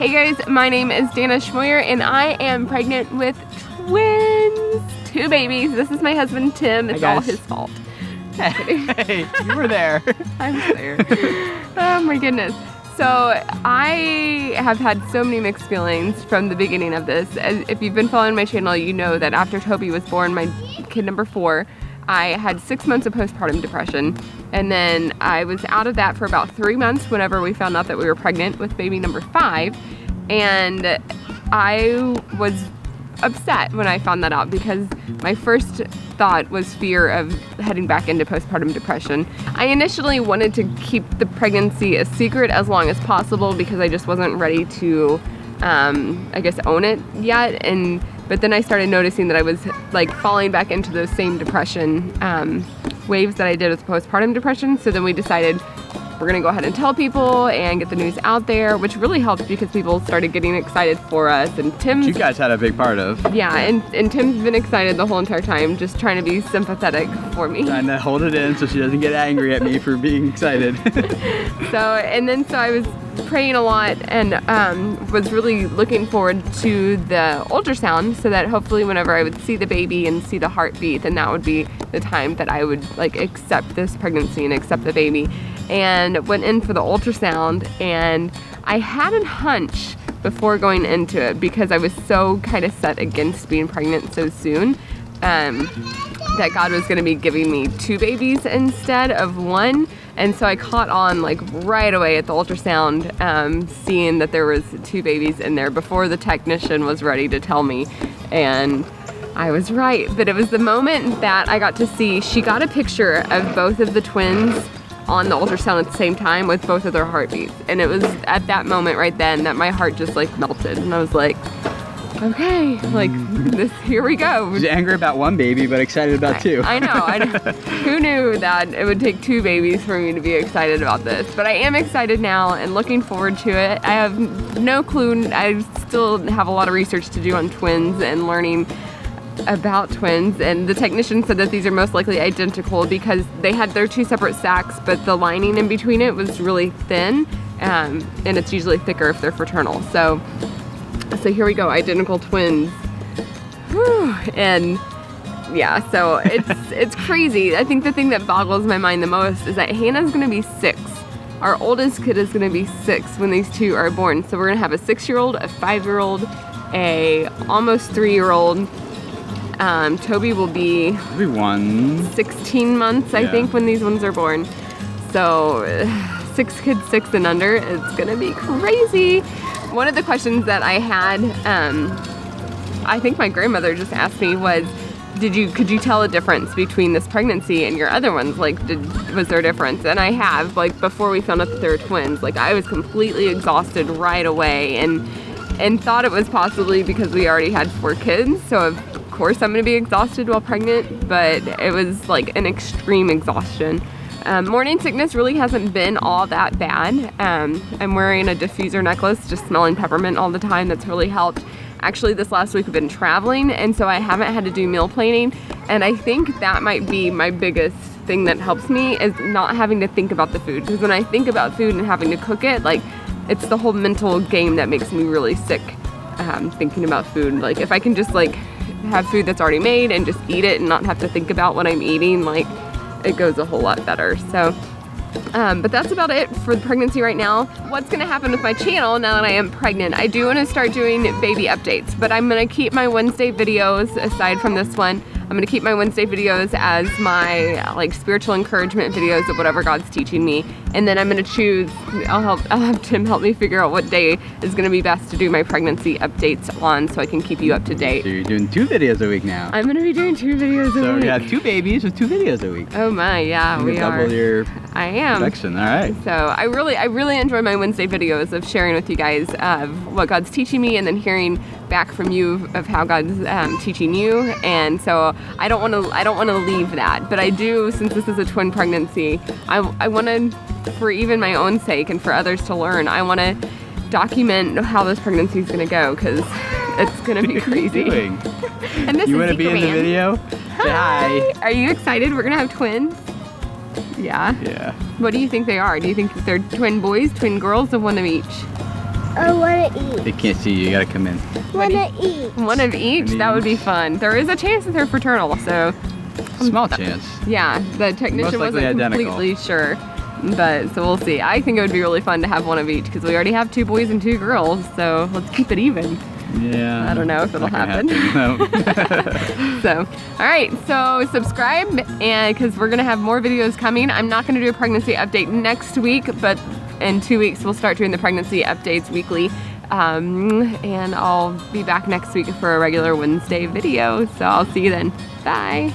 Hey guys, my name is Dana Schmoyer and I am pregnant with twins. 2 babies. This is my husband Tim. It's all his fault. Hey, you were there. I was there. Oh my goodness. So I have had so many mixed feelings from the beginning of this. If you've been following my channel, you know that after Toby was born, my kid number 4, I had 6 months of postpartum depression. And then I was out of that for about 3 months whenever we found out that we were pregnant with baby number 5. And I was upset when I found that out because my first thought was fear of heading back into postpartum depression. I initially wanted to keep the pregnancy a secret as long as possible because I just wasn't ready to, I guess, own it yet. But then I started noticing that I was like falling back into those same depression waves that I did with postpartum depression. So then we decided we're gonna go ahead and tell people and get the news out there, which really helped because people started getting excited for us. And Tim's, you guys had a big part of. Yeah, and Tim's been excited the whole entire time, just trying to be sympathetic for me. Trying to hold it in so she doesn't get angry at me for being excited. So I was praying a lot and was really looking forward to the ultrasound so that hopefully whenever I would see the baby and see the heartbeat, then that would be the time that I would like accept this pregnancy and accept the baby. And went in for the ultrasound, and I had a hunch before going into it because I was so kind of set against being pregnant so soon that God was going to be giving me 2 babies instead of 1. And so I caught on like right away at the ultrasound, seeing that there was 2 babies in there before the technician was ready to tell me. And I was right, but it was the moment that I got to see, she got a picture of both of the twins on the ultrasound at the same time with both of their heartbeats. And it was at that moment right then that my heart just like melted. And I was like, okay, like this, here we go. She's angry about 1 baby, but excited about 2. I know. Who knew that it would take 2 babies for me to be excited about this? But I am excited now and looking forward to it. I have no clue. I still have a lot of research to do on twins and learning about twins, and the technician said that these are most likely identical because they had their 2 separate sacs, but the lining in between it was really thin, and it's usually thicker if they're fraternal. So here we go, identical twins. Whew. And yeah, so it's crazy. I think the thing that boggles my mind the most is that Hannah's gonna be 6. Our oldest kid is gonna be 6 when these 2 are born. So we're gonna have a 6-year-old, a 5-year-old, a almost 3-year-old. Toby will be 16 months, I think, when these ones are born. So 6 kids, 6 and under, it's gonna be crazy. One of the questions that I had, I think my grandmother just asked me was, could you tell a difference between this pregnancy and your other ones? Like, was there a difference? And I have, like, before we found out that they were twins, like I was completely exhausted right away and thought it was possibly because we already had 4 kids. So of course I'm gonna be exhausted while pregnant, but it was like an extreme exhaustion. Morning sickness really hasn't been all that bad. I'm wearing a diffuser necklace, just smelling peppermint all the time. That's really helped. Actually, this last week we've been traveling, and so I haven't had to do meal planning. And I think that might be my biggest thing that helps me is not having to think about the food. Because when I think about food and having to cook it, like it's the whole mental game that makes me really sick. Thinking about food. Like if I can just like have food that's already made and just eat it and not have to think about what I'm eating, like it goes a whole lot better. So but that's about it for the pregnancy right now. What's gonna happen with my channel now that I am pregnant? I do wanna start doing baby updates, but I'm gonna keep my Wednesday videos aside from this one. I'm gonna keep my Wednesday videos as my like spiritual encouragement videos of whatever God's teaching me. And then I'm gonna choose, I'll have Tim help me figure out what day is gonna be best to do my pregnancy updates on so I can keep you up to date. So you're doing 2 videos a week now. I'm gonna be doing 2 videos a week. So you have 2 babies with 2 videos a week. Oh my, yeah, we are. Double your I am. production, all right. So I really enjoy my Wednesday videos of sharing with you guys what God's teaching me and then hearing back from you of how God's teaching you. And so I don't want to leave that, but I do, since this is a twin pregnancy, I want to, for even my own sake and for others to learn, I want to document how this pregnancy is going to go because it's going to be crazy. What are you doing? And this you is want to be in the video? Hi. Say hi. Are you excited? We're going to have twins. Yeah. Yeah. What do you think they are? Do you think they're twin boys, twin girls, or one of each? Or one of each. They can't see you. You gotta come in. One of each. One of each? That would be fun. There is a chance that they're fraternal, so Small chance. yeah, the technician Most likely wasn't identical. completely sure. But, so we'll see. I think it would be really fun to have one of each because we already have 2 boys and 2 girls, so let's keep it even. Yeah. I don't know if it'll Not happen. gonna No. So, all right, so subscribe and because we're gonna have more videos coming. I'm not gonna do a pregnancy update next week, but in 2 weeks we'll start doing the pregnancy updates weekly. And I'll be back next week for a regular Wednesday video. So I'll see you then. Bye.